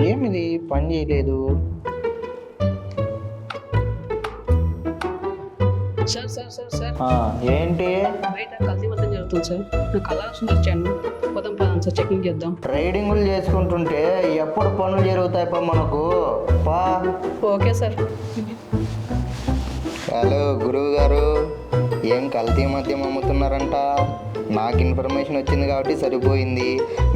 ఏమిది పని చేయలేదు? సార్ సార్ సార్ సార్ ఏంటి? బయట కల్తీ మొత్తం జరుగుతుంది సార్. నేను కలర్స్ వచ్చాను. పోదాం పదాం సార్, చెకింగ్ చేద్దాం. ట్రేడింగ్లు చేసుకుంటుంటే ఎప్పుడు పనులు జరుగుతాయి పా మనకు. పా. Okay sir. హలో గురువు గారు, ఏం కల్తీ మద్యం అమ్ముతున్నారంట? నాకు ఇన్ఫర్మేషన్ వచ్చింది కాబట్టి సరిపోయింది.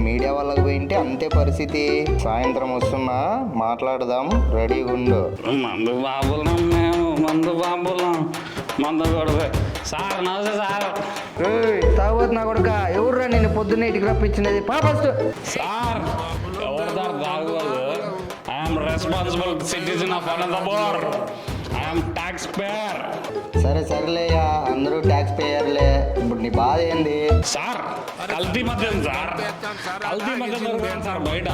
మీడియా వాళ్ళకి పోయింటే అంతే పరిస్థితి. సాయంత్రం వస్తున్నా, మాట్లాడదాం, రెడీగా ఉండు. మందు బాబులం మేము, మందు బాబులం, మందు కొడుకు సార్. నమస్తే సార్. తాగబోతు నా కొడుక, ఎవర్రా నేను పొద్దున్న ఇంటికి రప్పించినది? పా ఫస్ట్. సార్ ఎవరు సార్ తాగకూడదు? I'm responsible citizen of Anantapur. I'm tax payer. సరే సరేలేయా, అందరూ ట్యాక్స్ పేయర్లే. ఇప్పుడు నీ బాధ ఏంది? సార్ కల్తీ మద్యం సార్, కల్తీ మద్యం దొరుకుతుంది సార్ బయట.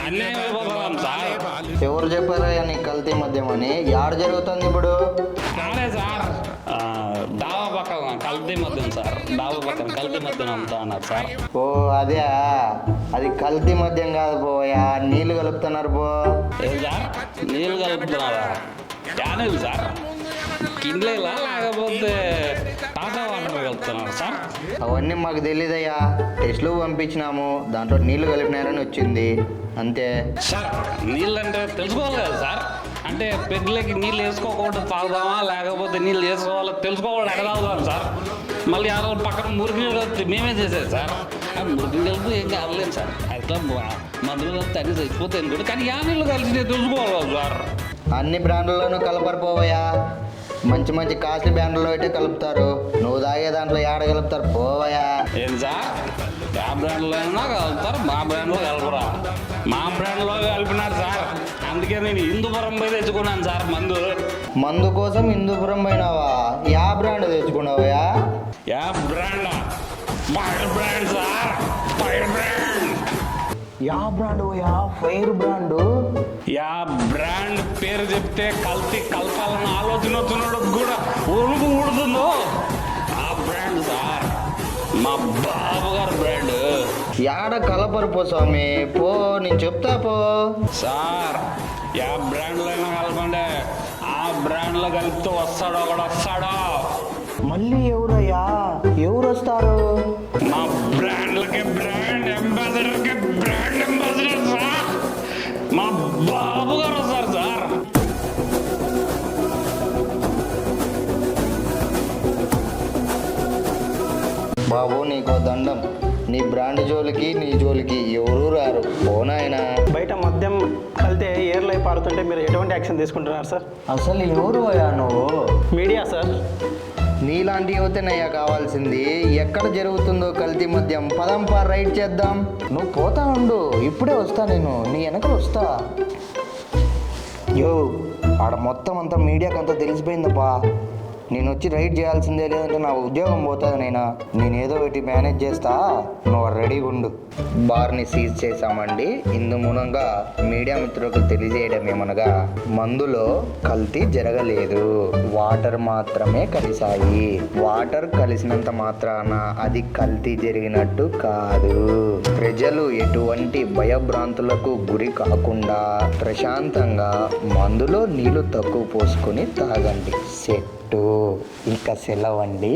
అన్యాయం అయిపోతున్నాం సార్. ఎవరు చెప్పారయ్యా నీకు కల్తీ మద్యం అని? యాడ జరుగుతుంది ఇప్పుడు? అదే సార్, డాబా పక్కన కల్తీ మద్యం సార్. డాబా పక్కన కల్తీ మద్యం అమ్ముతా అన్నారు సార్. ఓ అదే, అది కల్తీ మద్యం కాదు పోయా, నీళ్లు కలుపుతున్నారు పో. ఏం సార్ నీళ్ళు కలుపుతున్నారా? క్యానీలు సార్, కిండ్లేలా లేకపోతే టాటా వాటర్ కలుపుతున్నారు సార్? అవన్నీ మాకు తెలీదయ్యా. టెస్ట్లు పంపించినాము, దాంట్లో నీళ్లు కలిపినారని వచ్చింది అంతే. సార్ నీళ్ళు అంటే తెలుసుకోవాలి కదా సార్. అంటే పెద్దలకి నీళ్ళు వేసుకోకుండా తాగుదామా లేకపోతే నీళ్ళు వేసుకోవాలో తెలుసుకోవాలి, ఎక్కడ తాగుదాం సార్? మళ్ళీ ఆ రోజు పక్కన మురికి నీళ్ళు కలిపి మేమే చేసేది సార్. మురికి కలిపి ఏం కావలేదు సార్. అట్లా మందులు కలిపి అన్ని చచ్చిపోతాయి కూడా, కానీ ఆ నీళ్ళు కలిసి తెలుసుకోవాలి కదా సార్. అన్ని బ్రాండ్లలోనూ కలపరు పోవయ్యా. మంచి మంచి కాస్ట్లీ బ్రాండ్లో అయితే కలుపుతారు. నువ్వు తాగే దాంట్లో ఏడ కలుపుతారు పోవయ్యా. ఏం సార్, ఆ బ్రాండ్లో అయినా కలుపుతారు, మా బ్రాండ్లో కలపరా? మా బ్రాండ్లో కలిపినారు సార్. అందుకే నేను హిందూపురం పోయి తెచ్చుకున్నాను సార్ మందు. మందు కోసం హిందూపురం పోయినావా? యా బ్రాండ్ తెచ్చుకున్నావయ్యా? యా brand? Fire brand sir, fire brand. యా బ్రాండ్ పోయా? Fire brand? యా బ్రాండ్ పేరు చెప్తే కల్తీ కలపాలన్న ఆలోచన వచ్చినోడు కూడా ఒరుగు ఊడుతుందో ఆ బ్రాండ్ సార్, మా బాబు గారు బ్రాండ్. యాడ కలపరు పో స్వామి, పో నేను చెప్తా పో. సార్ యా బ్రాండ్లో అయినా కలపండి, ఆ బ్రాండ్లో కలిపితే వస్తాడో కూడా వస్తాడో. మళ్ళీ ఎవరయ్యా? ఎవరు వస్తారు? మా బ్రాండ్లకి బ్రాండ్ అంబాసిడర్కి బ్రాండ్ అంబాసిడర్ సార్, మా బాబు గారు వస్తారు సార్. బాబు నీకో దండం, నీ బ్రాండ్ జోలికి నీ జోలికి ఎవరూ రారు. పోనాయనా. బయట మద్యం కలితే ఎయిర్లో పారుతుంటే మీరు ఎటువంటి యాక్షన్ తీసుకుంటున్నారు సార్? అసలు ఎవరు అయ్యా నువ్వు? Media sir. నీలాంటి యువతనయ్యా కావాల్సింది. ఎక్కడ జరుగుతుందో కల్తీ మద్యం, పదంపా రైడ్ చేద్దాం. నువ్వు పోతా ఉండు, ఇప్పుడే వస్తా, నేను నీ వెనకలు వస్తా. యో ఆడ మొత్తం అంతా మీడియాకి అంతా తెలిసిపోయిందప్పా. నేను వచ్చి రైడ్ చేయాల్సిందే, లేదంటే నా ఉద్యోగం పోతుంది. నేనేదో ఒకటి మేనేజ్ చేస్తా, నువ్వు రెడీగా ఉండు. బార్ని సీజ్ చేశామండి. ఇందు మూలంగా మీడియా మిత్రులకు తెలియజేయడం ఏమనగా, మందులో కల్తీ జరగలేదు, వాటర్ మాత్రమే కలిశాయి. వాటర్ కలిసినంత మాత్రాన అది కల్తీ జరిగినట్టు కాదు. ప్రజలు ఎటువంటి భయభ్రాంతులకు గురి కాకుండా ప్రశాంతంగా మందులో నీళ్లు తక్కువ పోసుకొని తాగండి. సెట్. ఇంకా సెలవండి.